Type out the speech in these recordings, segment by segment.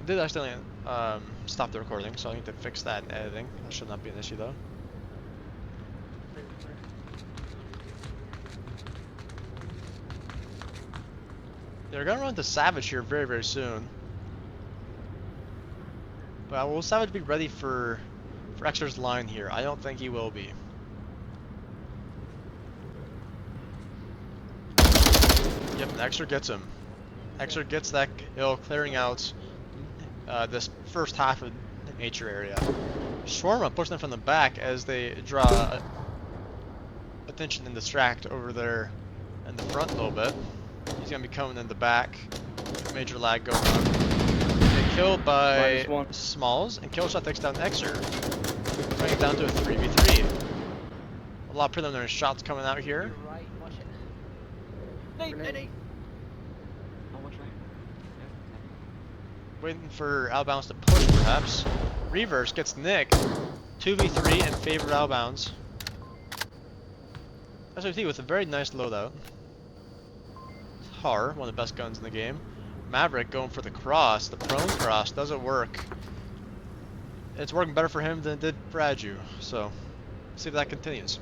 did accidentally stop the recording, so I need to fix that in editing. That should not be an issue though. They're gonna run into Savage here very, very soon. But will Savage be ready for Exer's line here? I don't think he will be. Yep, Exer gets him. Exer gets that kill, clearing out this first half of the nature area. Shawarma pushes them from the back as they draw attention and distract over there in the front a little bit. He's gonna be coming in the back. Major lag going on. Get killed by Smalls, and Killshot takes down Exer, bringing it down to a 3v3. A lot of preliminary shots coming out here. You're right, watch it. Nate. Oh, watch right. Waiting for Outbounds to push, perhaps. Reverse gets Nick. 2v3 in favor of Outbounds. SOT with a very nice loadout. Har, one of the best guns in the game. Maverick going for the cross. The prone cross doesn't work. It's working better for him than it did for Aju. So, see if that continues.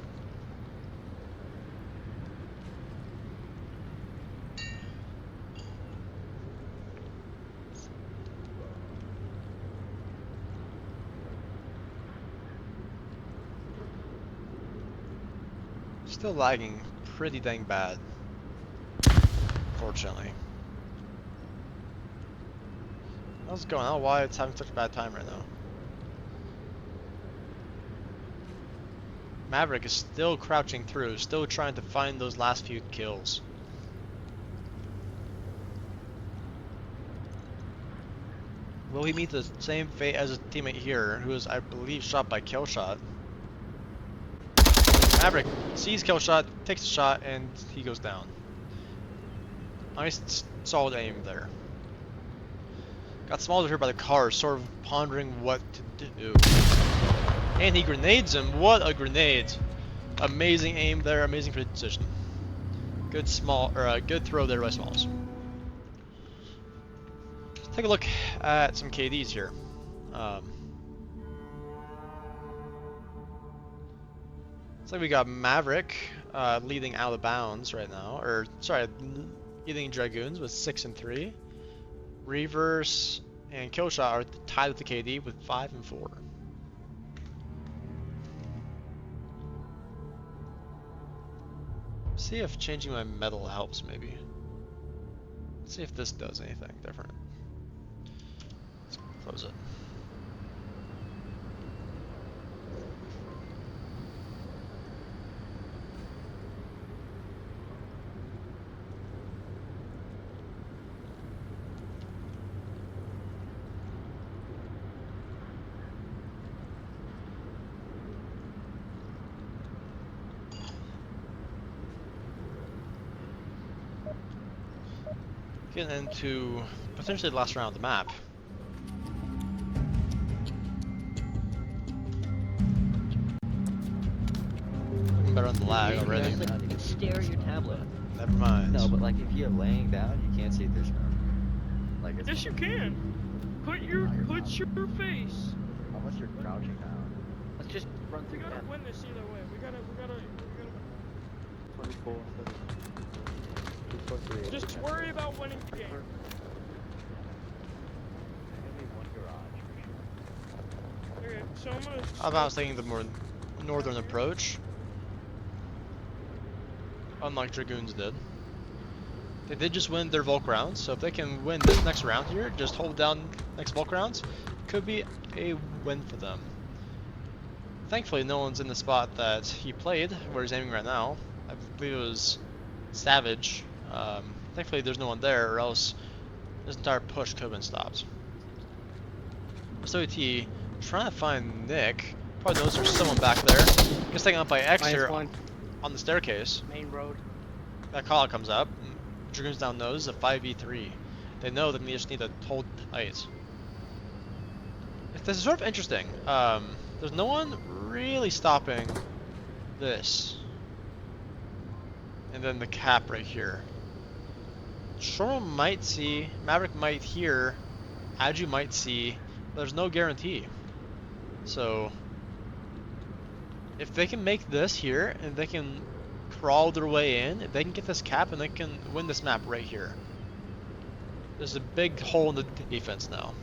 Still lagging pretty dang bad, fortunately. What's going on? I don't know why it's having such a bad time right now. Maverick is still crouching through, still trying to find those last few kills. Will he meet the same fate as his teammate here, who is, I believe, shot by Killshot? Maverick sees Killshot, takes a shot, and he goes down. Nice, solid aim there. Got Smalls here by the car, sort of pondering what to do. And he grenades him. What a grenade! Amazing aim there, amazing precision. Good good throw there by Smalls. Let's take a look at some KDs here. Looks like we got Maverick leading out of bounds right now, or sorry, leading Dragoons with 6 and 3. Reverse and Killshot are tied with the KD with 5 and 4. See if changing my metal helps, maybe. Let's see if this does anything different. Let's close it. Getting into potentially the last round of the map. Looking better on the lag already. You can stare at your tablet. Never mind. No, but like if you're laying down, you can't see this round. Like it's Yes, you can. Put your face. unless you're crouching down. Let's just run We through gotta that. win this either way. We gotta. 24. Just worry about winning the game. Maybe one garage for sure. Okay, so I'm gonna. I was taking the more northern approach. Unlike Dragoons did. They did just win their Volk rounds, so if they can win this next round here, just hold down next Volk rounds, could be a win for them. Thankfully, no one's in the spot that he played, where he's aiming right now. I believe it was Savage. Thankfully, there's no one there, or else this entire push could have been stopped. SOT trying to find Nick. Probably knows there's someone back there. Gets taken out by Exer on the staircase. Main road. That call comes up. Dragoons down nose, a 5v3. They know that they just need to hold tight. This is sort of interesting. There's no one really stopping this. And then the cap right here. Shoro might see, Maverick might hear as you might see, there's no guarantee. So if they can make this here, and they can crawl their way in, if they can get this cap, and they can win this map right here. There's a big hole in the defense now.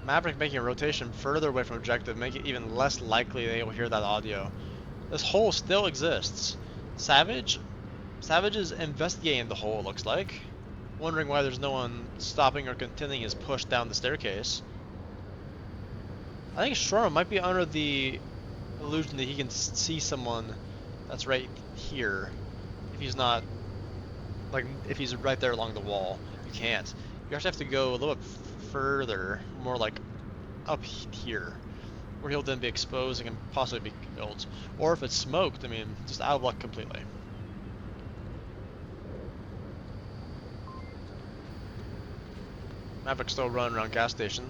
Maverick making a rotation further away from objective, make it even less likely they will hear that audio. This hole still exists. Savage is investigating the hole, it looks like. Wondering why there's no one stopping or continuing his push down the staircase. I think Shawarma might be under the illusion that he can see someone that's right here. If he's not, like, if he's right there along the wall, you can't. You actually have to go a little bit further, more like up here, where he'll then be exposed and can possibly be killed. Or if it's smoked, I mean, just out of luck completely. Maverick still running around gas station.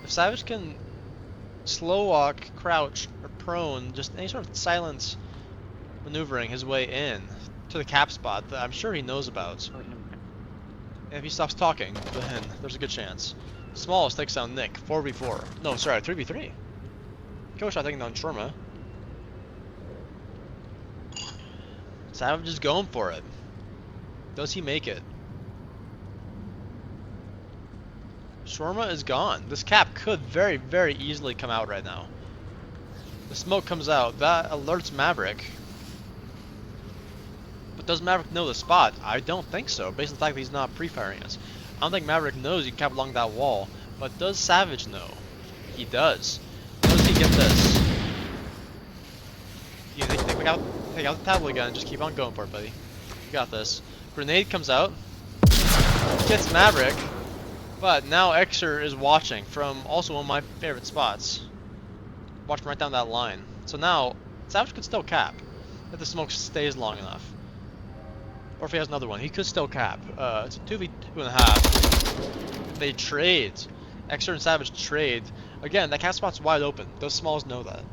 If Savage can slow walk, crouch, or prone, just any sort of silent maneuvering his way in to the cap spot that I'm sure he knows about. And if he stops talking, then there's a good chance. Smalls takes down Nick, 4v4. No, sorry, 3v3. Killshot taking down Shawarma. Savage is going for it. Does he make it? Shawarma is gone. This cap could very, very easily come out right now. The smoke comes out. That alerts Maverick. But does Maverick know the spot? I don't think so, based on the fact that he's not pre-firing us. I don't think Maverick knows you can cap along that wall. But does Savage know? He does. Does he get this? You take out the tablet again and just keep on going for it, buddy. You got this. Grenade comes out. Gets Maverick. But now Xer is watching from also one of my favorite spots. Watching right down that line. So now, Savage could still cap if the smoke stays long enough. Or if he has another one, he could still cap. It's a 2v2.5. They trade. Xer and Savage trade. Again, that cap spot's wide open. Those smalls know that.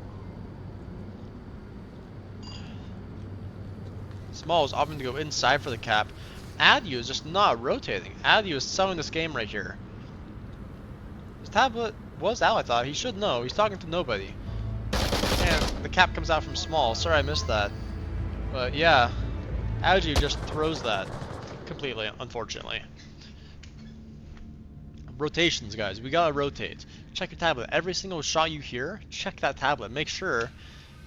Smalls opting to go inside for the cap. Adu is just not rotating. Adu is selling this game right here. His tablet was out, I thought. He should know. He's talking to nobody. And the cap comes out from small. Sorry I missed that. But yeah, Adu just throws that completely, unfortunately. Rotations, guys. We gotta rotate. Check your tablet. Every single shot you hear, check that tablet. Make sure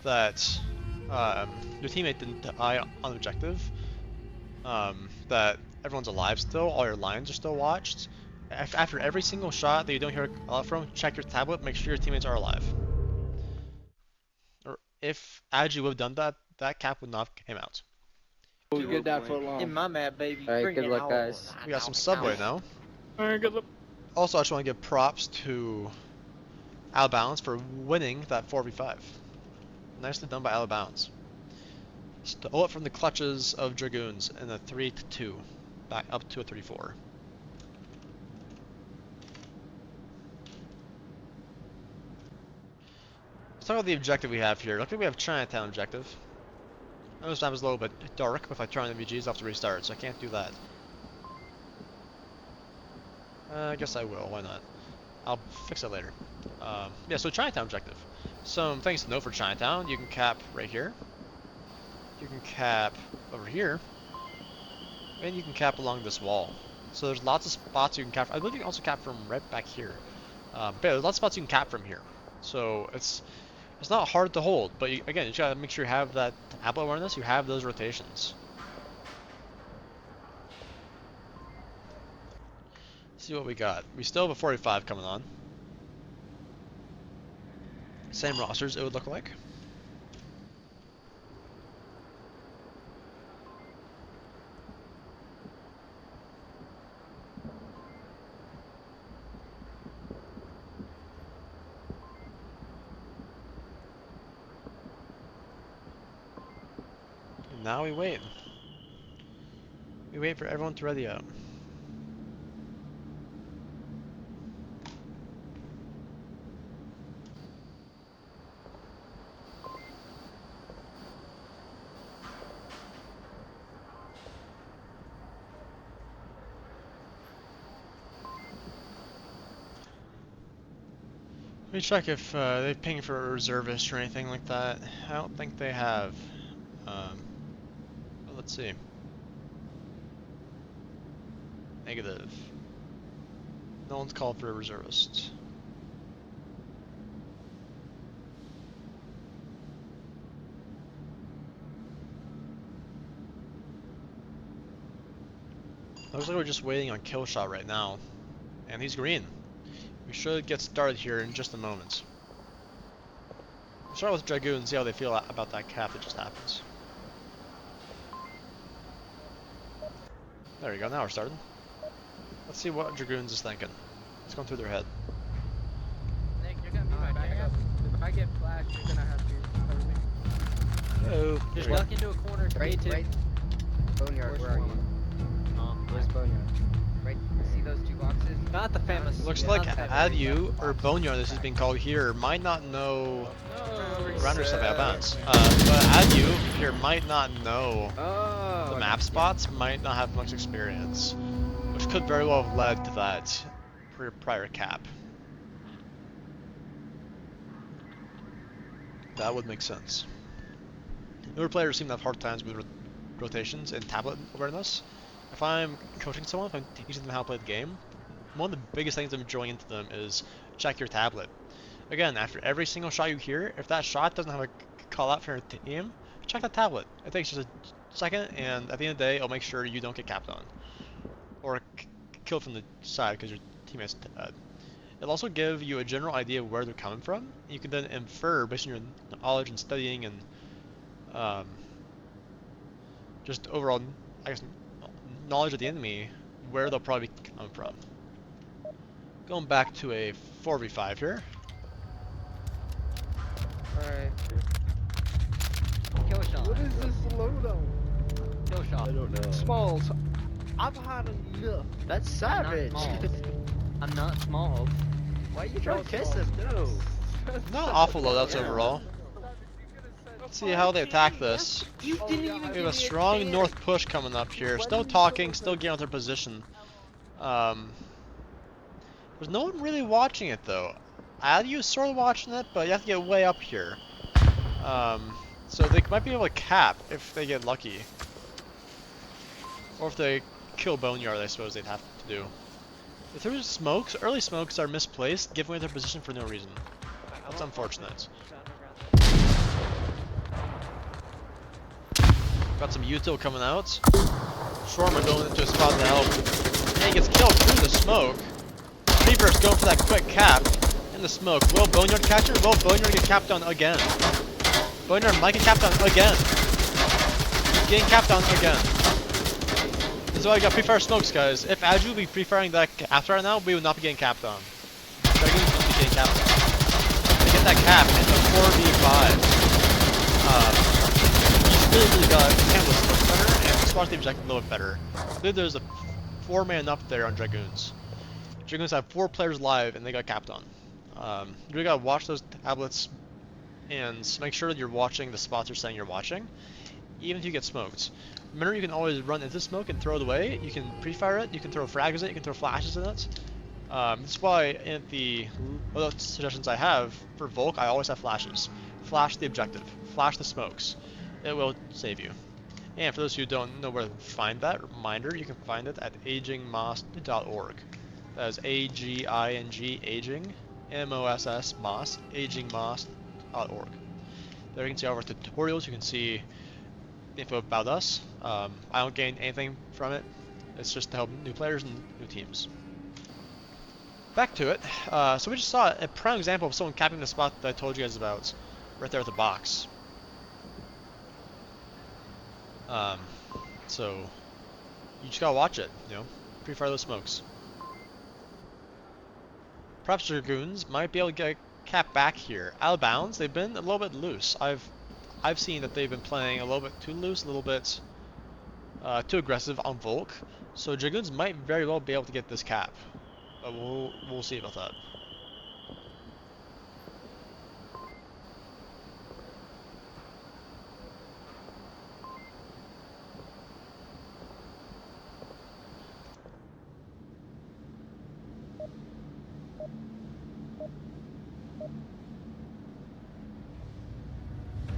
that your teammate didn't die on objective. That everyone's alive still, all your lines are still watched. After every single shot that you don't hear a lot from, check your tablet, make sure your teammates are alive. Or if Adu would have done that, that cap would not have came out. We get that foot long. In my map, baby. Alright, Bring good it luck, on. guys. We got some subway now. Alright, good luck. Also, I just want to give props to Out of Bounds for winning that 4v5. Nicely done by Out of Bounds. Stole it from the clutches of Dragoons in a 3-2, back up to a 3-4. Let's talk about the objective we have here. Look like we have Chinatown objective. I know this map is a little bit dark, but if I turn on the MVGs, I'll have to restart, so I can't do that. I guess I will, why not? I'll fix it later. Yeah, so Chinatown objective. Some things to know for Chinatown. You can cap right here. You can cap over here. And you can cap along this wall. So there's lots of spots you can cap. I believe you can also cap from right back here. But yeah, there's lots of spots you can cap from here. So it's not hard to hold. But you, again, you just gotta make sure you have that tablet awareness. You have those rotations. See what we got. We still have a 45 coming on. Same rosters, it would look like. And now we wait. We wait for everyone to ready up. me check if they've pinged for a reservist or anything like that. I don't think they have. Well, let's see. Negative. No one's called for a reservist. Looks like we're just waiting on kill shot right now. And he's green. We should get started here in just a moment. We'll start with Dragoons and see how they feel about that cap that just happens. There we go, now we're starting. Let's see what Dragoons is thinking. What's going through their head. Nick, you're gonna be my backup. If I get flashed, you're gonna have to cover me. Hello. Just There we duck into a corner. Right, K2. right. Boneyard, where are you? Where's Boneyard? Right, see those two boxes? Not the famous. go. Looks yeah, like not that Adu, or Boneyard, this is being called here, might not know No, Rounder stuff sir. at bounds. But Adu here might not know Oh, the map spots, might not have much experience, which could very well have led to that prior cap. That would make sense. Newer players seem to have hard times with rotations and tablet awareness. If I'm coaching someone, if I'm teaching them how to play the game, one of the biggest things I'm drawing into them is check your tablet. Again, after every single shot you hear, if that shot doesn't have a call out for your team, check that tablet. It takes just a second, and at the end of the day, it'll make sure you don't get capped on. Or killed from the side because your teammate's dead. It'll also give you a general idea of where they're coming from. You can then infer, based on your knowledge and studying and just overall, I guess, knowledge of the enemy, where they'll probably be coming from. Going back to a 4v5 here. Alright. Kill shot. What is this loadout? Kill shot. Smalls. I've had enough. that's I'm not savage. small. I'm not small. Why are you trying to kiss him? No. Not awful loadouts overall. Let's see how they attack this. You didn't even We have give a me strong chance. north push coming up here. Still talking, still getting out their position. There's no one really watching it though. Adu's sort of watching it, but you have to get way up here. So they might be able to cap if they get lucky. Or if they kill Boneyard, I suppose they'd have to do. If there's smokes, early smokes are misplaced, giving away their position for no reason. That's unfortunate. Got some util coming out. Shawarma going into a spot to help. And he gets killed through the smoke. Reaper's going for that quick cap in the smoke. Will Boneyard catch it? Will Boneyard get capped on again? Boneyard might get capped on again. He's getting capped on again. This is why we got pre-fire smokes, guys. If Adu would be pre-firing that after right now, we would not be getting capped on. Dragoons would be getting capped on. To get that cap in the 4v5, really got handle the smoke better and spot the objective a little bit better. I believe there's a 4-man up there on Dragoons. Dragoons have 4 players live and they got capped on. You really gotta watch those tablets and make sure that you're watching the spots you're saying you're watching, even if you get smoked. Remember, you can always run into smoke and throw it away. You can pre-fire it, you can throw frags at it, you can throw flashes in it. That's why in the loadout suggestions I have for Volk, I always have flashes. Flash the objective, flash the smokes. It will save you. And for those who don't know where to find that reminder, you can find it at agingmoss.org. That is A-G-I-N-G, aging, M-O-S-S, moss, agingmoss.org. There you can see all of our tutorials, you can see info about us. I don't gain anything from it. It's just to help new players and new teams. Back to it. So we just saw a prime example of someone capping the spot that I told you guys about, right there at the box. So you just gotta watch it, you know, pre-fire those smokes. Perhaps Dragoons might be able to get a cap back here. Out of bounds, they've been a little bit loose. I've seen that they've been playing a little bit too loose, a little bit too aggressive on Volk. So Dragoons might very well be able to get this cap. But we'll see about that.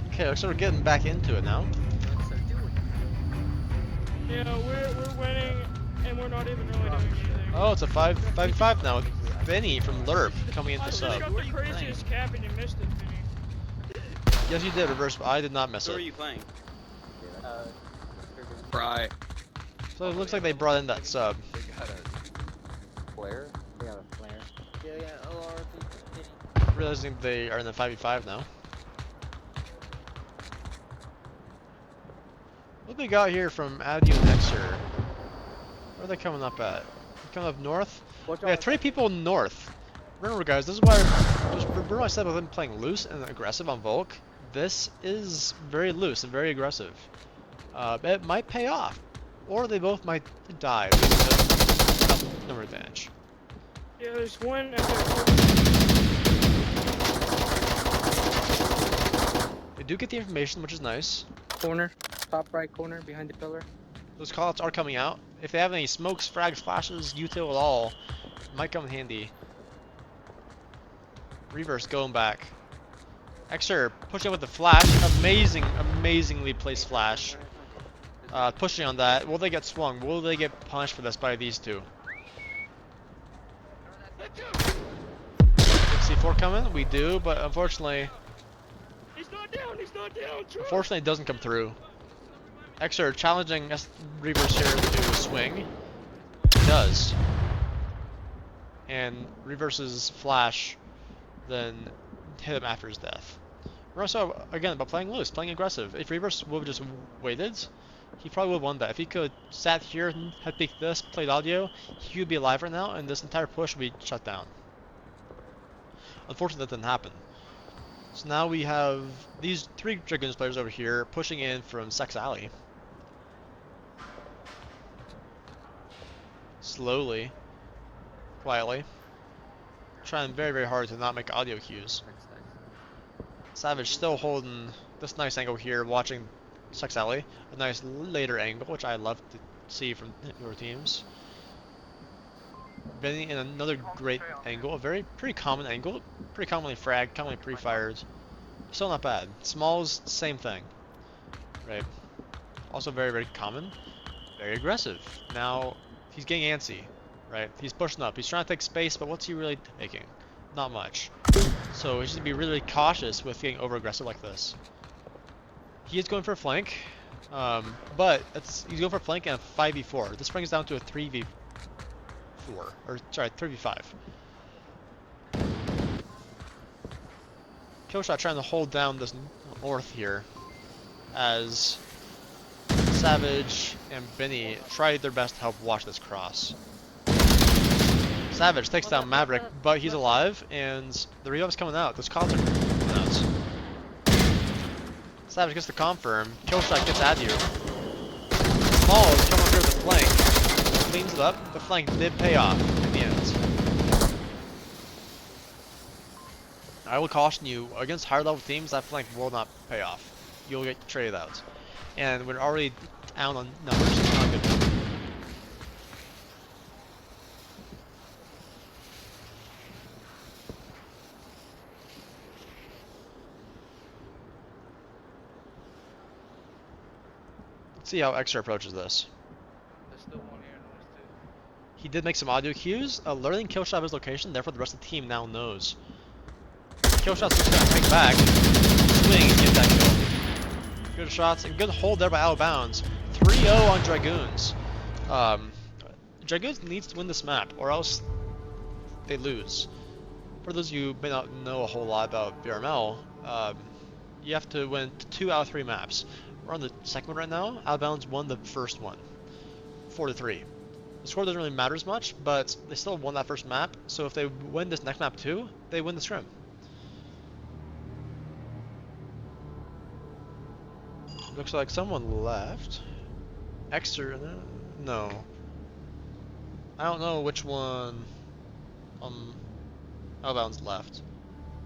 Okay, looks like we're getting back into it now. Let's start doing it. Yeah, we're winning, and we're not even really doing anything. Oh, it's a 5v5 now with Benny from Lerp coming I into just sub. got the craziest cap and you missed it, Vinny. Yes, you did, Reverse, but I did not miss Who are it. you playing? Right. So it looks like they brought in that sub. They got a flare. They got a flare. Yeah, OR. Realizing they are in the 5v5 now. What we got here from Adu and Hexer? Where are they coming up at? Coming up north? We have 3 people north. Remember guys, this is why remember I said about them playing loose and aggressive on Volk? This is very loose and very aggressive. It might pay off. Or they both might die with the number advantage. Yeah, there's one at the They do get the information, which is nice. Corner, top right corner behind the pillar. Those callouts are coming out. If they have any smokes, frags, flashes, util at all, it might come in handy. Reverse going back. Xer pushing with the flash. Amazingly placed flash. Pushing on that. Will they get swung? Will they get punished for this by these two? C4 coming? We do, but unfortunately, He's not down, Troy. unfortunately it doesn't come through. Xer challenging Reverse here to swing. He does. And Reverse's flash then hit him after his death. We're also, again, about playing loose, playing aggressive. If Reverse would have just waited, he probably would have won that. If he could sat here and had peeked this, played audio, he would be alive right now, and this entire push would be shut down. Unfortunately, that didn't happen. So now we have these 3 Dragoons players over here pushing in from Sex Alley. Slowly, quietly, trying very hard to not make audio cues. Savage still holding this nice angle here, watching Sex Alley, a nice later angle, which I love to see from your teams. Benny in another great angle, a pretty common angle, pretty commonly fragged, commonly pre-fired. Still not bad. Smalls, same thing, right? Also very common, very aggressive. Now he's getting antsy, right? He's pushing up. He's trying to take space, but what's he really taking? Not much. So he's just to be really cautious with getting over aggressive like this. He is going for a flank, but he's going for a flank and a 5v4. This brings down to a 3v4, or sorry, 3v5. Killshot trying to hold down this north here, as Savage and Benny tried their best to help watch this cross. Savage takes down Maverick, but he's alive, and the reviv's coming out. Those calls are coming out. Savage gets the confirm. Killshot gets at you. Small is coming through the flank. Cleans it up. The flank did pay off in the end. I will caution you, against higher level teams, that flank will not pay off. You'll get traded out. And we're already down on numbers. It's not good. See how Xer approaches this. There's still one here, and there's 2. He did make some audio cues, alerting Killshot of his location, therefore the rest of the team now knows. Killshot's just gonna hang back, swing, and get that kill. Good shots, and good hold there by out of bounds. 3-0 on Dragoons. Dragoons needs to win this map, or else they lose. For those of you who may not know a whole lot about VRML, you have to win 2 out of 3 maps. We're on the second one right now. Out of bounds won the first one, 4-3. The score doesn't really matter as much, but they still won that first map. So if they win this next map too, they win the scrim. Looks like someone left. Xer, no. I don't know which one. Out of bounds left.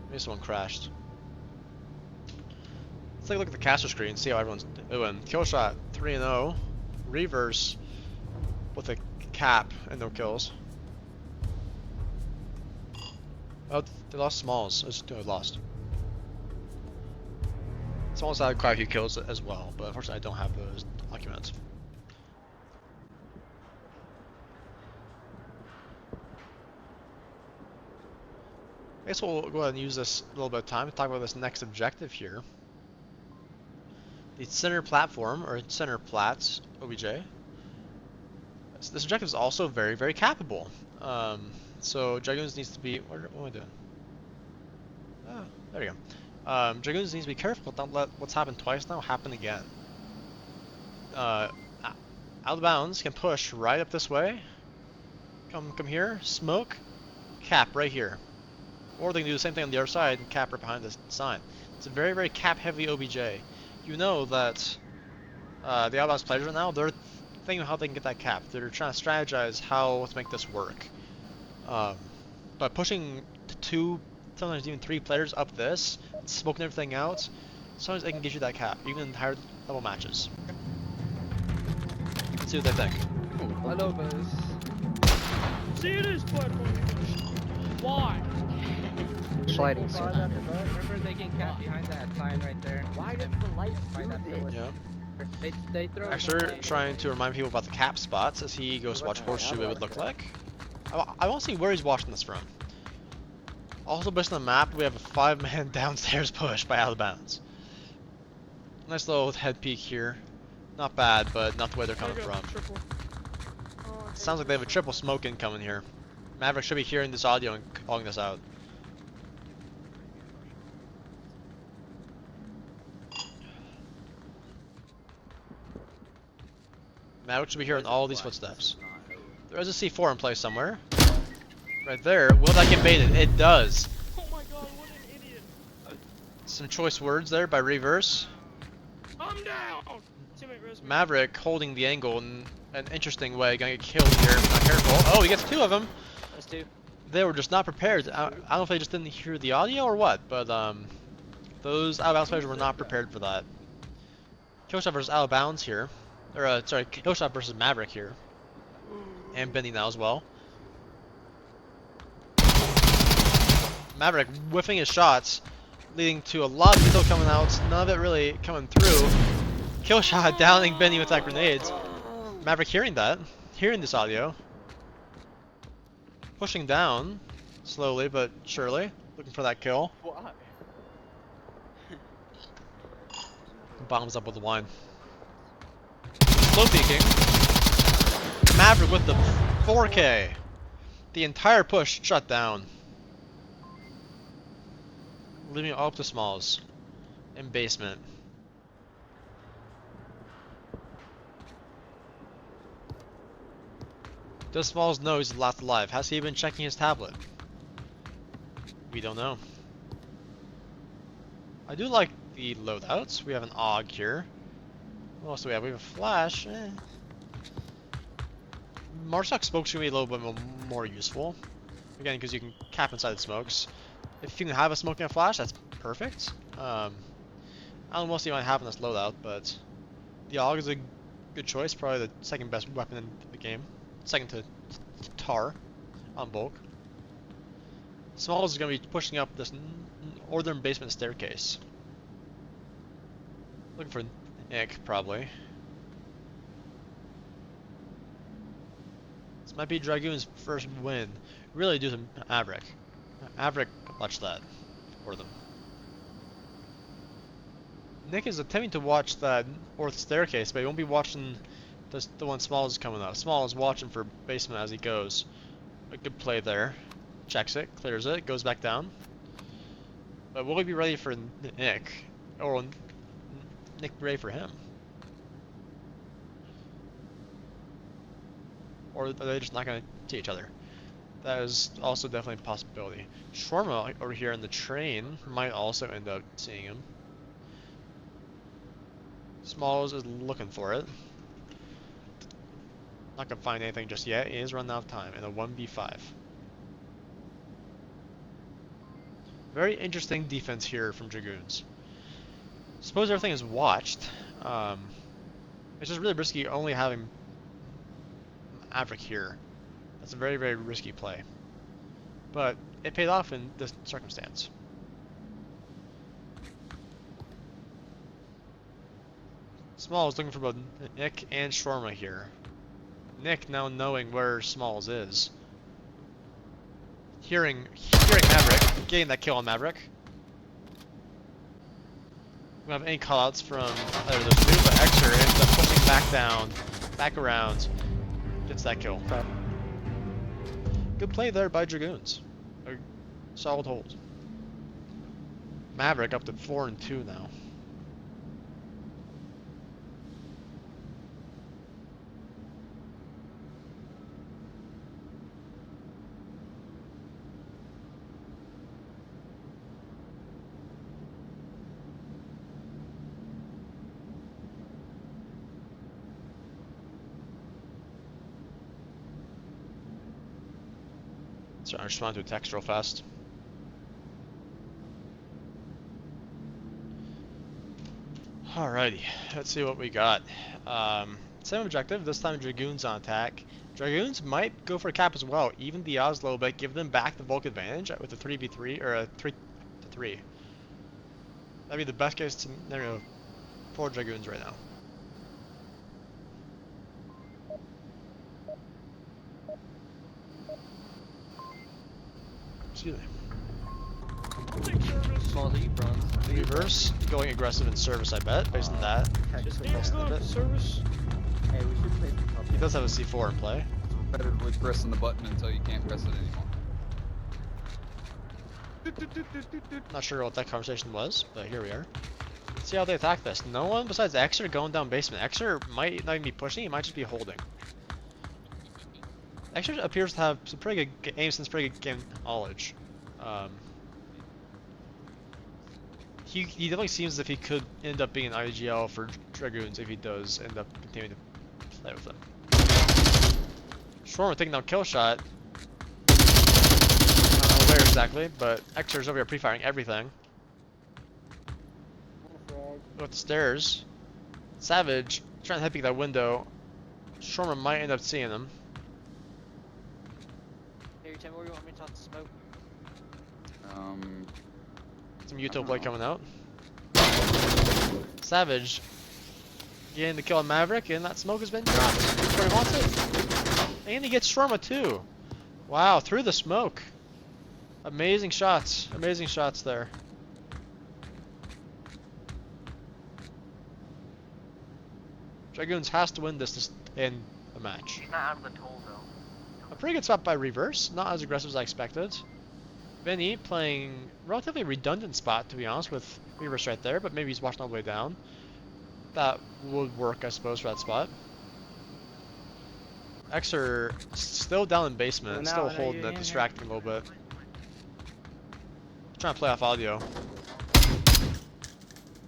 Maybe someone crashed. Let's take a look at the caster screen, see how everyone's doing. Killshot 3-0. Reverse with a cap and no kills. Oh, they lost Smalls. They lost. Smalls had quite a few kills as well, but unfortunately I don't have those documents. I guess we'll go ahead and use this little bit of time to talk about this next objective here. The center platform, or center plats, OBJ. This objective is also very, very capable. So Dragoons needs to be, what am I doing? Oh, there we go. Dragoons needs to be careful, don't let what's happened twice now happen again. Out of bounds can push right up this way. Come here, smoke, cap right here. Or they can do the same thing on the other side and cap right behind this sign. It's a very, very cap heavy OBJ. You know that the outbounds players right now, they're thinking of how they can get that cap. They're trying to strategize how to make this work. But pushing two, sometimes even three players up this, smoking everything out, sometimes they can get you that cap, even in higher level matches. Let's see what they think. Hello, boys. See, it is platform. Why? Sliding People so saw that, remember they can cap behind that sign right there. Why does the light Behind that pillar. Yeah. They throw Actually, trying to remind people about the cap spots as he goes to watch Horseshoe, it would look like. I want to see where he's watching this from. Also, based on the map, we have a 5-man downstairs push by out of bounds. Nice little head peek here. Not bad, but not the way they're coming from. Sounds like they have a triple smoke incoming here. Maverick should be hearing this audio and calling this out. Maverick should be hearing all these footsteps. There is a C4 in place somewhere. Right there. Will that get baited? It does. Oh my god, what an idiot. Some choice words there by Reverse. I'm down. Teammate res me. Maverick holding the angle in an interesting way. Gonna get killed here. Not careful. Oh, he gets two of them. That's two. They were just not prepared. I don't know if they just didn't hear the audio or what, but those out of bounds players were not prepared for that. Killshot versus out of bounds here. Or, sorry, Killshot versus Maverick here. And Benny now as well. Maverick whiffing his shots, leading to a lot of people coming out, none of it really coming through. Killshot downing Benny with that grenades. Maverick hearing that, hearing this audio. Pushing down, slowly but surely, looking for that kill. Why? Bombs up with the wine. Slow peeking. Maverick with the 4K. The entire push shut down. Leaving it all up to Smalls. In basement. Does Smalls know he's last alive? Has he been checking his tablet? We don't know. I do like the loadouts. We have an AUG here. What else do we have? We have a flash. Marstock smokes should be a little bit more useful. Again, because you can cap inside the smokes. If you can have a smoke and a flash, that's perfect. I don't know what else you might have in this loadout, but the AUG is a good choice. Probably the second best weapon in the game. Second to Tar on bulk. Smalls is going to be pushing up this northern basement staircase. Looking for Nick, probably. This might be Dragoon's first win. Really do some Maverick. Maverick watch that for them. Nick is attempting to watch that north staircase, but he won't be watching the one Smalls is coming out. Smalls is watching for basement as he goes. A good play there. Checks it, clears it, goes back down. But will he be ready for Nick? Or will Nick be ready for him? Or are they just not going to see each other? That is also definitely a possibility. Shawarma over here in the train might also end up seeing him. Smalls is looking for it. Not gonna find anything just yet. He is running out of time in a 1v5. Very interesting defense here from Dragoons. Suppose everything is watched. It's just really risky only having Maverick here. That's a very, very risky play. but it paid off in this circumstance. Smalls looking for both Nick and Shawarma here. Nick now knowing where Smalls is. Hearing Maverick, getting that kill on Maverick. We don't have any callouts from either of those two, but Xer ends up pushing back down, back around, gets that kill. Good play there by Dragoons. A solid hold. Maverick up to 4-2 now. So I respond to a text real fast. Alrighty, let's see what we got. Same objective, this time Dragoons on attack. Dragoons might go for a cap as well, even the odds a little bit, give them back the bulk advantage with a 3v3 or a 3-3. That'd be the best case scenario for Dragoons right now. Excuse me. Smalls, are you bronze? Reverse, going aggressive in service, I bet, based on that. Just Little snippet. service. Hey, we should play some top. He does have a C4 in play. Repetitively pressing the button until you can't press it anymore. Not sure what that conversation was, but here we are. Let's see how they attack this. No one besides Xer going down basement. Xer might not even be pushing, he might just be holding. Xer appears to have some pretty good aim sense, pretty good game knowledge. He definitely seems as if he could end up being an IGL for Dragoons if he does end up continuing to play with them. Shawarma taking down kill shot. I don't know where exactly, but Xer's over here pre-firing everything. Go up the stairs. Savage trying to head peek that window. Shawarma might end up seeing him. Here, tell me where you want me to toss the smoke. Some Utah play coming out. Savage getting the kill on Maverick, and that smoke has been dropped. That's where he wants it. And he gets Shawarma too. Wow, through the smoke. Amazing shots. Amazing shots there. Dragoons has to win this to end the match. He's not out of the toll though. A pretty good spot by Reverse, not as aggressive as I expected. Vinny playing relatively redundant spot, to be honest, with Reverse right there, but maybe he's watching all the way down. That would work, I suppose, for that spot. Xer still down in basement, still holding it, distracting a little bit. Trying to play off audio.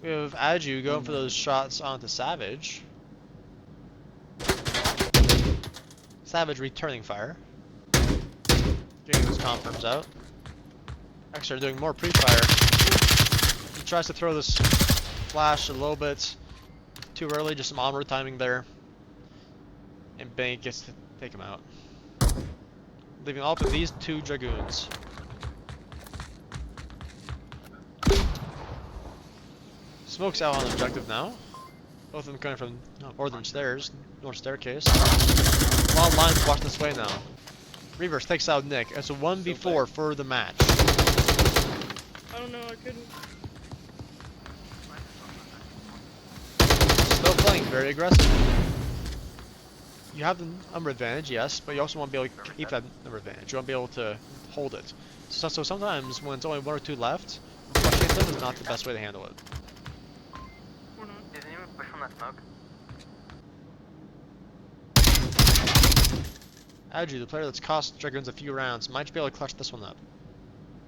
We have Aju going for those shots onto Savage. Savage returning fire. Getting those confirms out. Xer doing more pre-fire. He tries to throw this flash a little bit too early, just some armor timing there. And Bank gets to take him out. Leaving all to these two Dragoons. Smoke's out on the objective now. Both of them coming from northern stairs, north staircase. Long lines watch this way now. Reverse takes out Nick. It's a 1v4 for the match. I don't know, I couldn't. Still playing very aggressive. You have the number advantage, yes, but you also want to be able to keep that number advantage. You want to be able to hold it. So sometimes when it's only one or two left, rushing them is not the best way to handle it. Or not. Didn't even push from that smoke. Aju, the player that's cost Dragoons a few rounds, might be able to clutch this one up.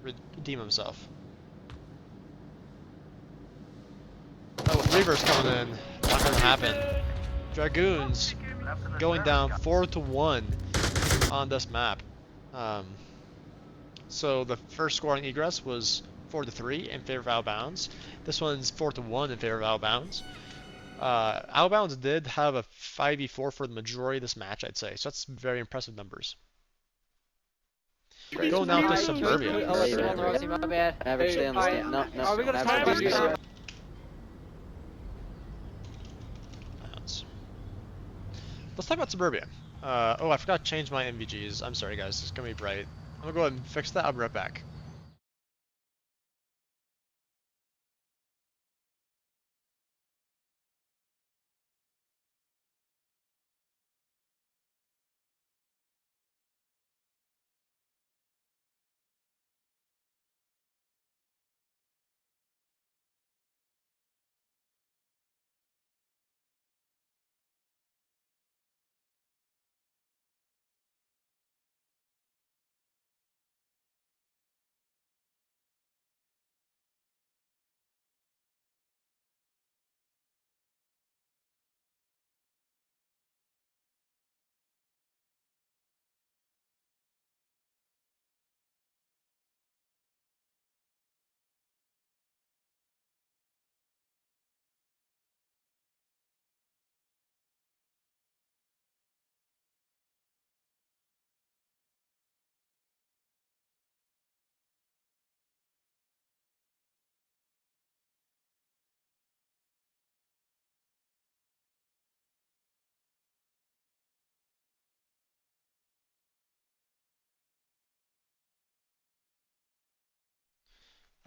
Redeem himself. Oh, with Reverse coming in, not gonna happen. Dragoons going down 4-1 on this map. So the first score on Egress was 4-3 in favor of Outbounds. This one's 4-1 in favor of Outbounds. Outbounds did have a 5v4 for the majority of this match, I'd say. So that's very impressive numbers. Go now to Right. suburbia. Oh, let's go on the Rosie, my bad. Average, stay on the Hey, stand. No, no. Are we gonna average, start stay this on the game? Let's talk about suburbia. Oh, I forgot to change my MVGs. I'm sorry, guys. It's gonna be bright. I'm gonna go ahead and fix that. I'll be right back.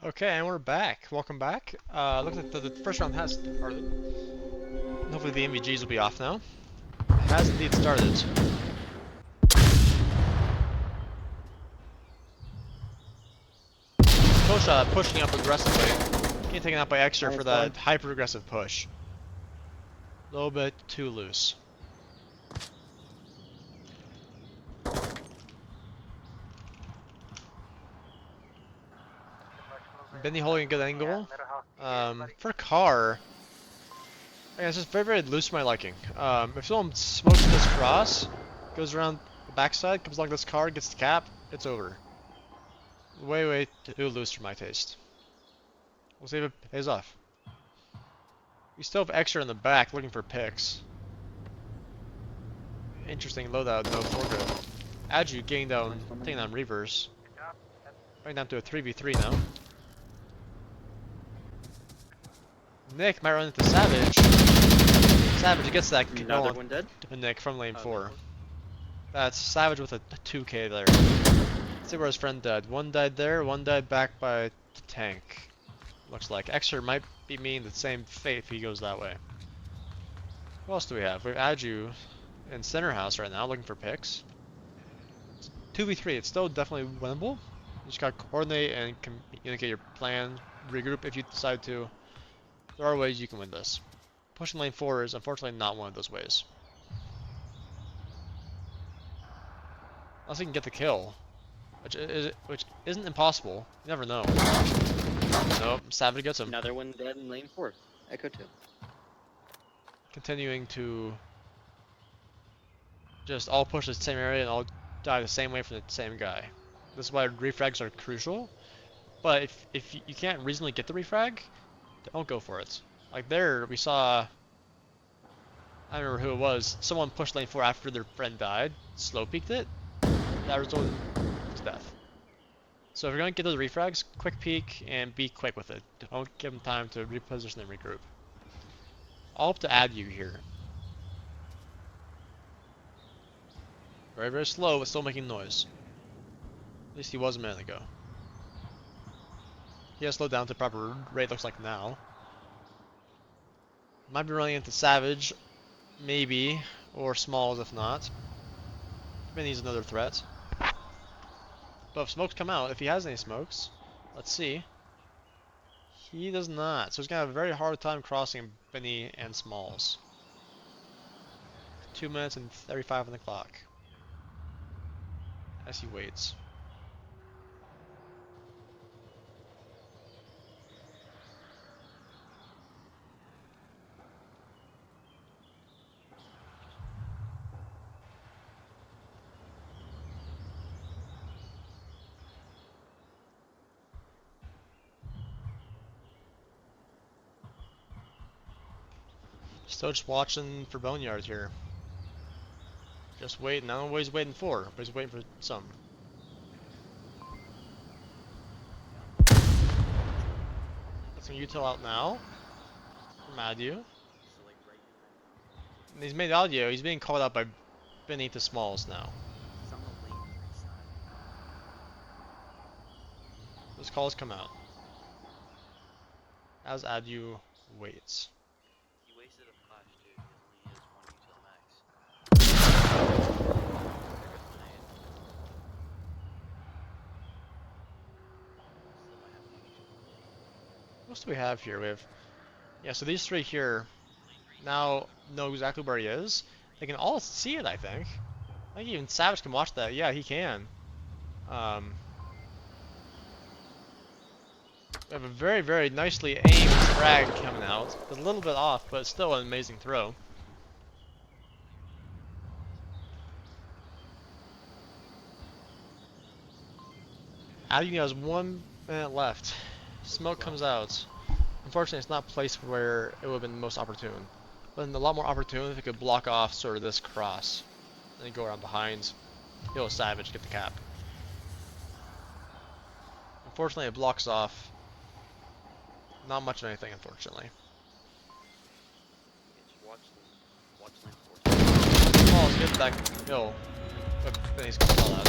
Okay, and we're back. Welcome back. Looks like the first round has started. Hopefully the MVGs will be off now. It has indeed started. Coach pushing up aggressively. Getting taken out by Extra for that hyper-aggressive push. A little bit too loose. Benny holding a good angle. For car, yeah, it's just very, very loose for my liking. If someone smokes this cross, goes around the backside, comes along this car, gets the cap, it's over. Way, way too loose for my taste. We'll see if it pays off. We still have Extra in the back looking for picks. Interesting loadout, no foregrip. Adu getting down, taking down Reavers. Going down to a 3v3 now. Nick might run into Savage. Savage gets that kill on Nick from lane 4. That's Savage with a 2k there. Let's see where his friend died. One died there, one died back by the tank. Looks like Exer might be meeting the same fate if he goes that way. Who else do we have? We have Adu in center house right now looking for picks. 2v3, it's still definitely winnable. You just gotta coordinate and communicate your plan, regroup if you decide to. There are ways you can win this. Pushing lane 4 is unfortunately not one of those ways. Unless you can get the kill, which isn't impossible. You never know. Nope, Savage gets him. Another one dead in lane 4. Echo 2. Continuing to just all push the same area and all die the same way from the same guy. This is why refrags are crucial. But if you can't reasonably get the refrag, don't go for it. Like there, we saw, I don't remember who it was, someone pushed lane 4 after their friend died, slow peeked it, that resulted in death. So if you're going to get those refrags, quick peek and be quick with it. Don't give them time to reposition and regroup. All up to Adu here. Very, very slow, but still making noise. At least he was a minute ago. He has slowed down to proper rate, looks like now. Might be running into Savage, maybe, or Smalls if not. Benny's another threat. But if smokes come out, if he has any smokes, let's see. He does not, so he's gonna have a very hard time crossing Benny and Smalls. 2 minutes and 35 on the clock. As he waits. Still just watching for Boneyard here. Just waiting. I don't know what he's waiting for, but he's waiting for some. Some util out now from Adu. So like right behind. And he's made audio. He's being called out by beneath the smalls now. He's on the lane 3 side. Those calls come out. As Adu waits. He wasted a flash too. He only has 1 util max. What else do we have here? We have, yeah, so these three here now know exactly where he is. They can all see it, I think. I think even Savage can watch that. Yeah, he can. We have a very, very nicely aimed frag coming out. A little bit off, but still an amazing throw. Adu has 1 minute left. Smoke comes out. Unfortunately, it's not placed where it would have been most opportune. But a lot more opportune if it could block off sort of this cross. And then go around behind. He'll Savage, get the cap. Unfortunately, it blocks off. Not much of anything, unfortunately. Watch lane 4. Oh, get that hill. But then he's gonna call out.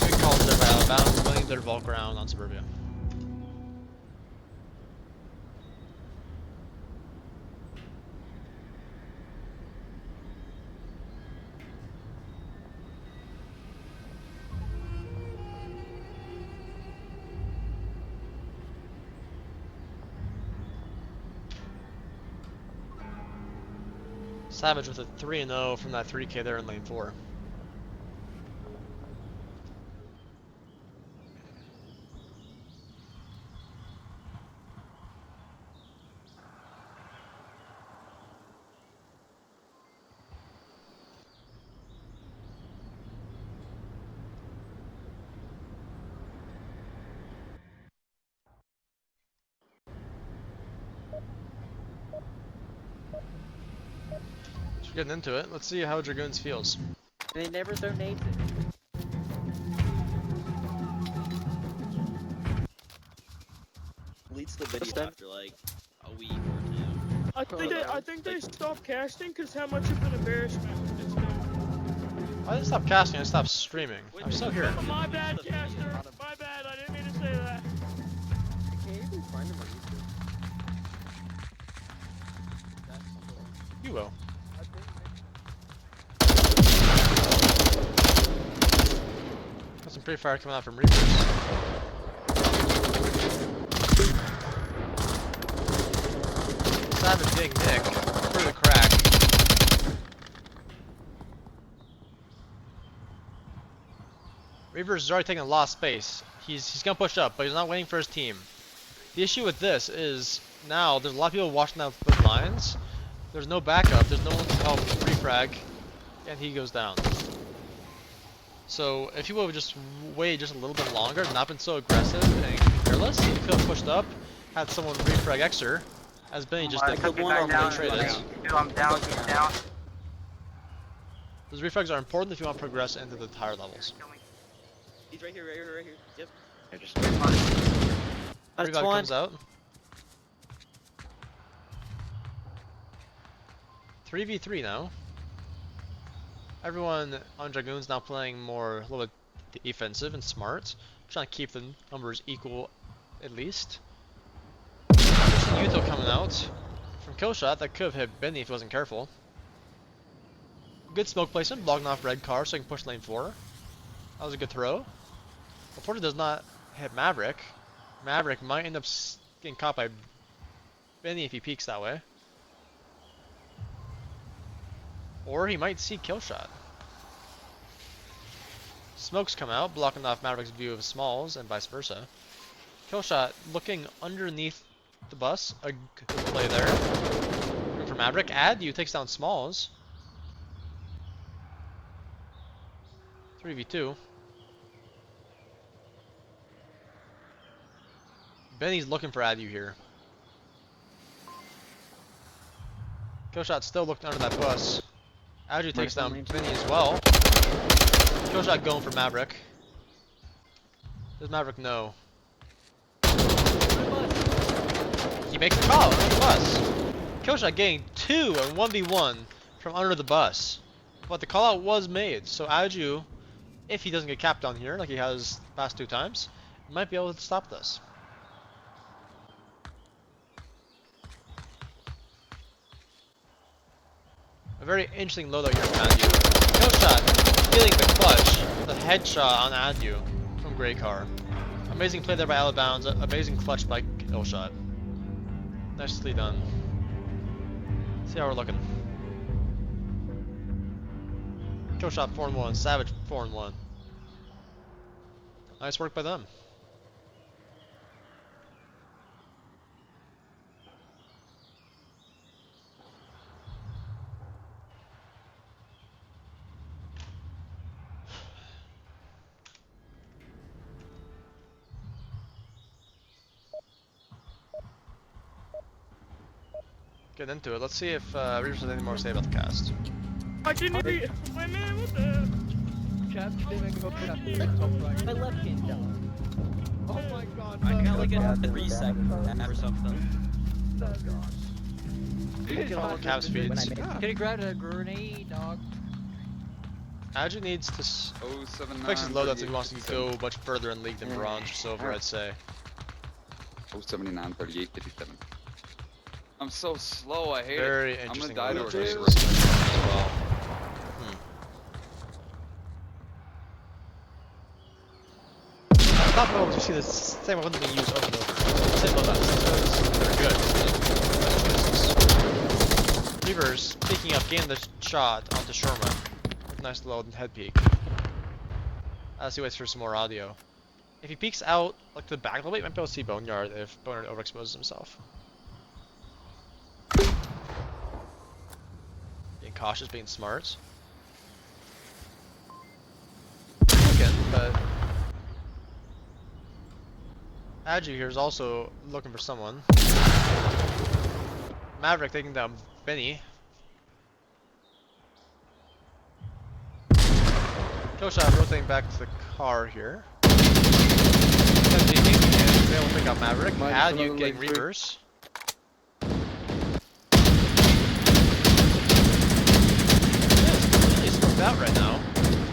Good calls there by Alabama, winning their Volk round on Suburbia. Savage with a 3-0 from that 3K there in lane 4. We're getting into it. Let's see how Dragoons feels. They never donated. Deletes the video Done. after like a week or 2. I think they stopped casting because how much of an embarrassment it's been. I didn't stop casting, I stopped streaming. I'm still here. My bad, caster. My bad. I didn't mean to say that. I can't even find him on YouTube. You will. Got some pre-fire coming out from Reapers. Savage Big Nick through the crack. Reapers is already taking a lot of space. He's gonna push up, but he's not waiting for his team. The issue with this is now there's a lot of people watching those lines. There's no backup, there's no one to help refrag, and he goes down. So if he would have just waited just a little bit longer, not been so aggressive and careless, he could have pushed up, had someone refrag Xer, as Benny just did. The one on Normally the traded. Dude, I'm down, he's down. Those refrags are important if you want to progress into the higher levels. He's right here, right here, right here. Yep. Everybody That's one. comes out. 3v3 now. Everyone on Dragoons now playing more a little bit defensive and smart, trying to keep the numbers equal at least. Yuto coming out from Killshot that could have hit Benny if he wasn't careful. Good smoke placement, blocking off red car so he can push lane 4. That was a good throw. Unfortunately does not hit Maverick. Maverick might end up getting caught by Benny if he peeks that way. Or he might see Killshot. Smokes come out, blocking off Maverick's view of Smalls and vice versa. Killshot looking underneath the bus. A good play there. Room for Maverick. Adu takes down Smalls. 3v2. Benny's looking for Adu here. Killshot still looking under that bus. Adu takes down Benny as well. Killshot going for Maverick. Does Maverick know? He makes the call under the bus. Killshot getting 2 and 1v1 from under the bus. But the call out was made, so Aju, if he doesn't get capped on here like he has the past 2 times, might be able to stop this. A very interesting loadout here from Adu. Killshot feeling the clutch, the headshot on Adu from Grey Car. Amazing play there by Out of Bounds, amazing clutch by Killshot. Nicely done. See how we're looking. Killshot 4-1, Savage 4-1. Nice work by them. Getting into it. Let's see if Reavers has anything more to say about the cast. I didn't even. My man, what the? Cap didn't go top right. My left came down. Oh my god. I got like a 3 3-second or something. Get all the cap speeds. Could have grabbed a grenade, dog. Aju needs to Oh, 7, fix his loadouts if he wants to go much further in League than Bronze or Silver, I'd say. 079, 38, 57. I'm so slow, I hate Very it. I'm interesting gonna die to a loadout racer. choices as well. Top levels, you see the same weapons being used over and over. Same loadouts, they're good. Reavers picking up, getting the shot onto Sherman. With nice load and head peek. As he waits for some more audio. If he peeks out like to the back a little bit, you might be able to see Boneyard if Boneyard overexposes himself. Being cautious, being smart. Again, but Aju here is also looking for someone. Maverick taking down Benny. Killshot rotating back to the car here. And they will pick up Maverick. Adu getting reverse. It's really smoked out right now.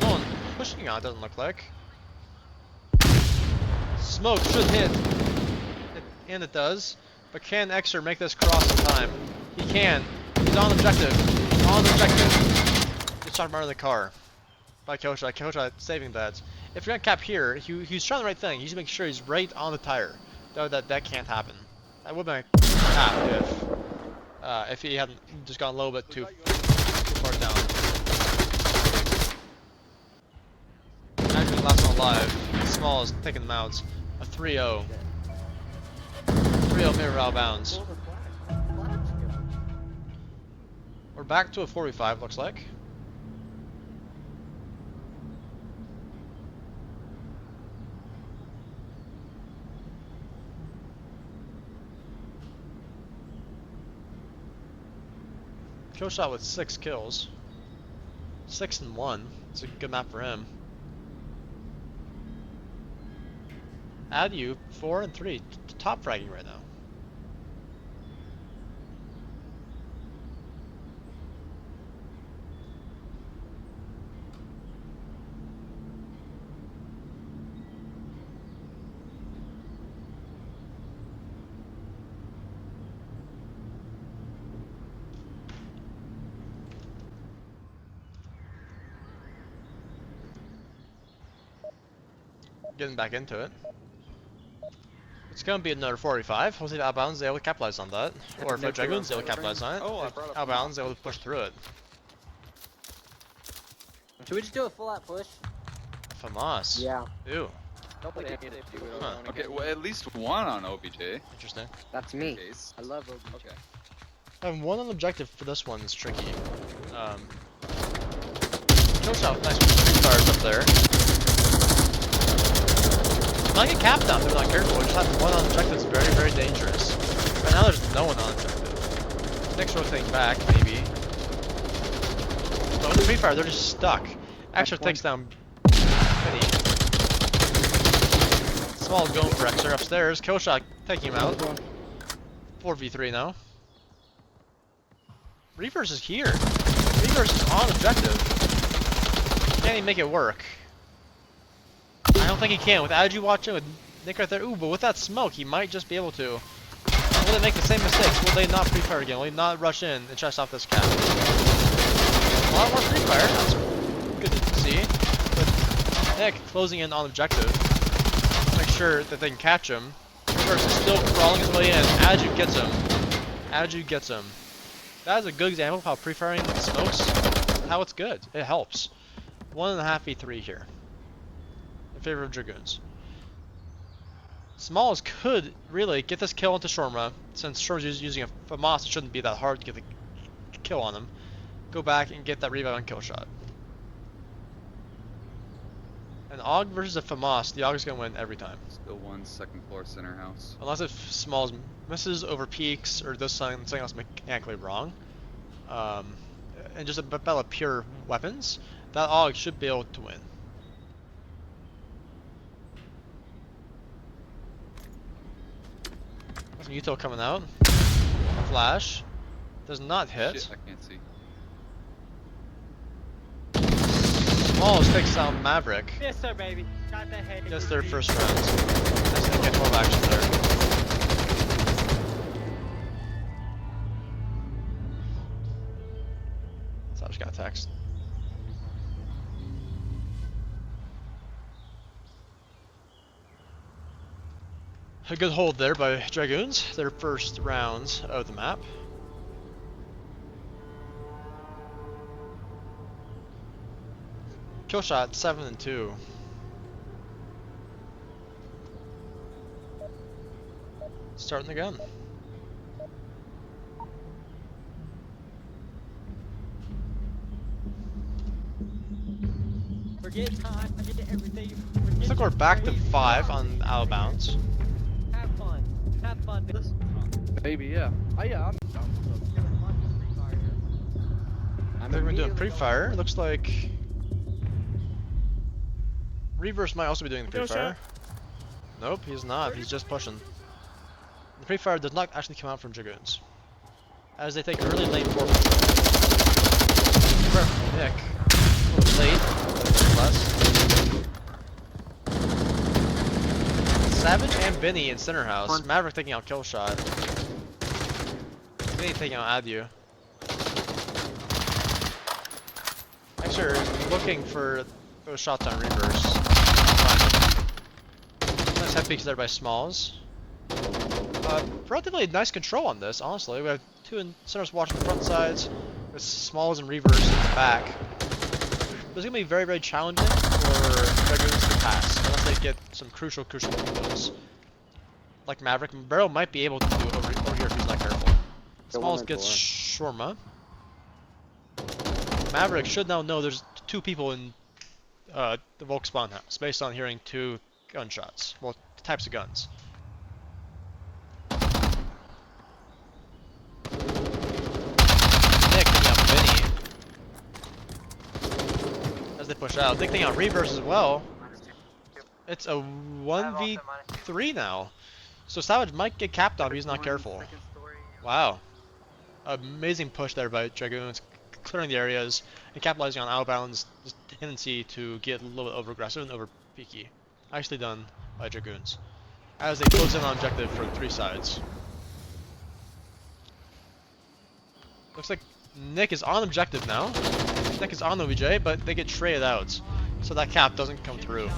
No one pushing on, it doesn't look like. Smoke should hit, and it does. But can Exer make this cross in time? He can. He's on objective. On the objective. Gets shot right in the car by Killshot. Killshot saving that. If you're gonna cap here, he's trying the right thing. He's making sure he's right on the tire. That can't happen. That would have been a cap if he hadn't just gone a little bit too far down. Actually, last one alive. Small is taking them out. A 3-0. 3-0 mirror out of bounds. We're back to a 45, looks like. Killshot with 6 kills. 6 and 1. It's a good map for him. Adu 4 and 3. Top fragging right now. Getting back into it. It's gonna be another 45. Hopefully, Outbound's able to capitalize on that. Or if Dragoons able to capitalize on it. Oh, I brought up Outbound's able to push through it. Should we just do a full out push? FAMAS. Yeah. Ew. Nobody get it. Huh. Okay, well, at least one on OBJ. Interesting. That's me. Case. I love OBJ. Okay. Having one on objective for this one is tricky. Killshot with nice cars up there. Not get capped out if they're not careful. Just having one on objective is very, very dangerous. Right now there's no one on objective. Next rotating back, maybe. But with Free Fire, they're just stuck. Extra takes down Penny. Small is going for Extra upstairs. Killshot taking him out. 4v3 now. Reverse is here. Reverse is on objective. Can't even make it work. I don't think he can. With Adu watching, with Nick right there. Ooh, but with that smoke, he might just be able to. Will they make the same mistakes? Will they not pre-fire again? Will they not rush in and try to stop this cap? A lot more pre-fire. That's good to see. But Nick closing in on objective. Make sure that they can catch him. Reverse is still crawling his way in. Adu gets him. Adu gets him. That is a good example of how pre-firing smokes, how it's good. It helps. 1.5 v3 here. In favor of Dragoons. Smalls could really get this kill into Shorma. Since Shorma's using a FAMAS, it shouldn't be that hard to get the kill on him. Go back and get that revive on kill shot. An AUG versus a FAMAS, the AUG is going to win every time. Still one second floor center house. Unless if Smalls misses over peaks or does something else mechanically wrong. And just a battle of pure weapons, that AUG should be able to win. There's an util coming out. Flash. Does not hit. Shit, I can't see. Smalls takes out Maverick. Yes, sir, baby. Got that head. Gets their first round. That's gonna get 12 action there. So I just got a text. A good hold there by Dragoons, their first rounds of the map. Kill shot 7 and 2. Starting the gun. Forget time, forget everything. Looks like we're back to 5 on out of bounds. Have fun. Have fun. Maybe, yeah. Oh, yeah. I think we're doing pre-fire. Looks like Reverse might also be doing the pre-fire. Nope, he's not. He's just pushing. The pre-fire does not actually come out from Dragoons, as they take early lane forward. Nick, a little late, less. Savage and Benny in center house. Maverick taking out kill shot. Benny taking out Adu. Actually, looking for those shots on Reverse. Nice head peeks there by Smalls. Relatively nice control on this, honestly. We have two in centers watching the front sides, with Smalls and Reverse in the back. It's gonna be very, very challenging for Dragoons to pass, unless they get some crucial kills. Like Maverick. Barrow might be able to do it over here if he's not careful. Smalls gets Shorma. Maverick should now know there's two people in the Volk spawn house, based on hearing 2 gunshots. Well, types of guns. Nick taking out Benny. As they push out. Nick taking out Reverse as well. It's a 1v3 now. So Savage might get capped on if he's not careful. Wow. Amazing push there by Dragoons, clearing the areas and capitalizing on Outbound's tendency to get a little bit over aggressive and over peaky. Nicely done by Dragoons, as they close in on objective for 3 sides. Looks like Nick is on objective now. Nick is on OBJ, but they get traded out, so that cap doesn't come through.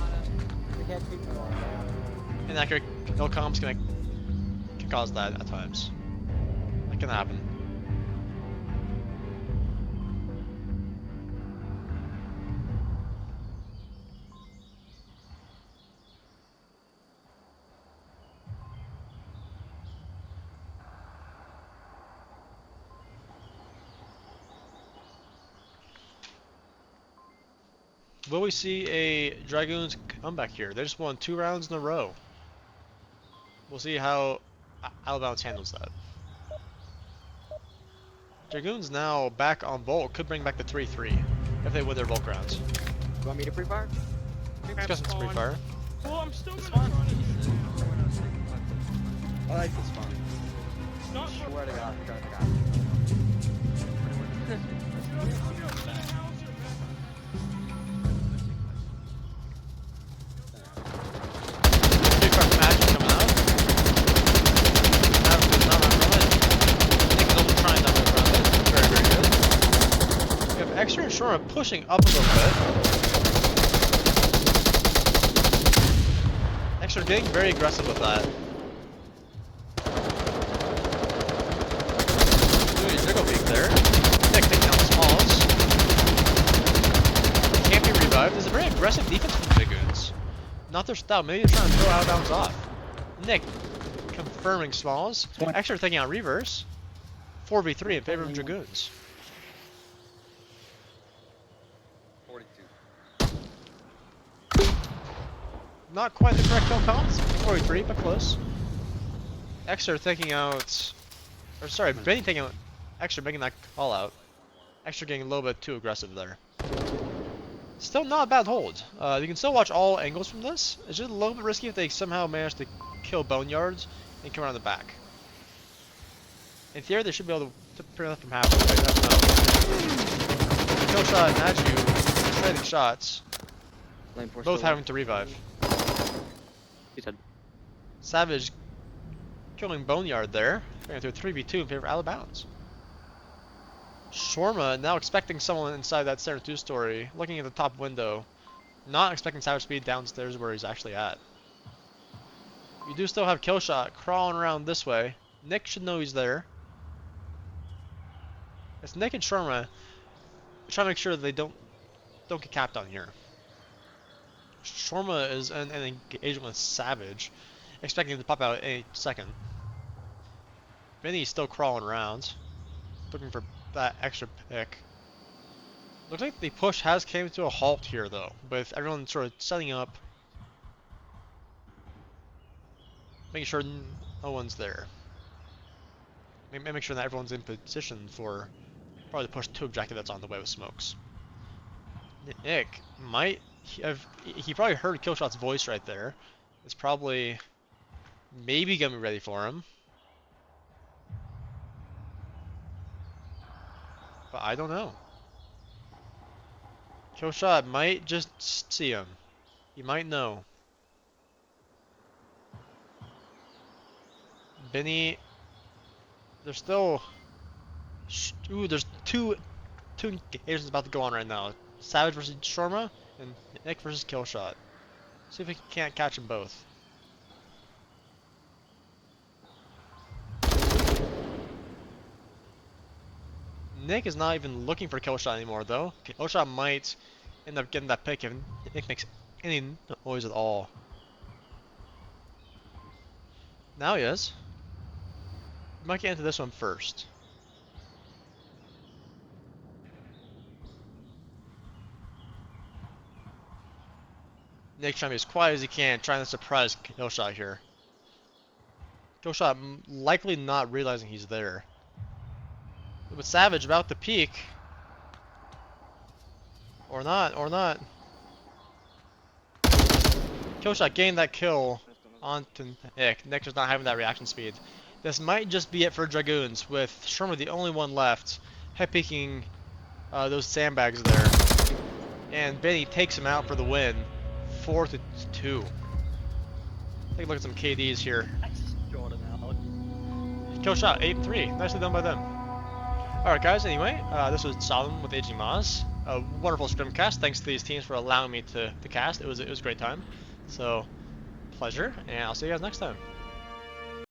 Inaccurate kill comps can cause that at times. That can happen. Will we see a Dragoons comeback here? They just won 2 rounds in a row. We'll see how Outbounds handles that. Dragoons now back on Volk, could bring back the 3-3 if they win their Volk rounds. You want me to pre-fire? Let's get some pre-fire. Well, I'm still It's gonna fun. run it. I like this fun. No, Shorma pushing up a little bit. Extra getting very aggressive with that. Doing a jiggle peek there. Nick taking down the smalls. Can't be revived. It's a very aggressive defense from the Dragoons. Not their style. Maybe they're trying to throw out of bounds off. Nick confirming smalls. Extra taking out reverse. 4v3 in favor of Dragoons. 42. Not quite the correct kill count. 43, but close. Extra taking out, or sorry, Benny taking out, Extra making that call out. Extra getting a little bit too aggressive there. Still not a bad hold. You can still watch all angles from this. It's just a little bit risky if they somehow manage to kill Boneyards and come around the back. In theory, they should be able to prevent that from happening. But you never know. Kill shot at you, trading shots. Both having to revive. Savage killing Boneyard there. Going through 3v2 in favor of out of bounds. Shorma now expecting someone inside that center 2-story, looking at the top window, not expecting Savage to be downstairs where he's actually at. You do still have Killshot crawling around this way. Nick should know he's there. It's Nick and Shorma trying to make sure that they don't get capped on here. Shorma is in an engagement with Savage, expecting him to pop out any second. Vinny's still crawling around, looking for that extra pick. Looks like the push has came to a halt here though, with everyone sort of setting up, making sure no one's there. Make sure that everyone's in position for probably the push 2 objective that's on the way with smokes. Nick might have, he probably heard Killshot's voice right there. It's probably maybe gonna be ready for him. But I don't know. Killshot might just see him. He might know. Benny, there's still, ooh, there's two engagements about to go on right now. Savage versus Shorma and Nick versus Killshot. See if we can't catch them both. Nick is not even looking for Killshot anymore though. Killshot might end up getting that pick if Nick makes any noise at all. Now he is. We might get into this one first. Nick trying to be as quiet as he can, trying to surprise Killshot here. Killshot likely not realizing he's there. With Savage about to peek. Or not. Killshot gained that kill onto Nick. Nick just not having that reaction speed. This might just be it for Dragoons, with Shorma the only one left, head peeking those sandbags there. And Benny takes him out for the win, 4-2. Take a look at some KDs here. Killshot 8-3, nicely done by them. Alright guys, anyway, this was Solomon with Aging Moz. A wonderful Scrimcast. Thanks to these teams for allowing me to cast. It was a great time. So, pleasure, and I'll see you guys next time.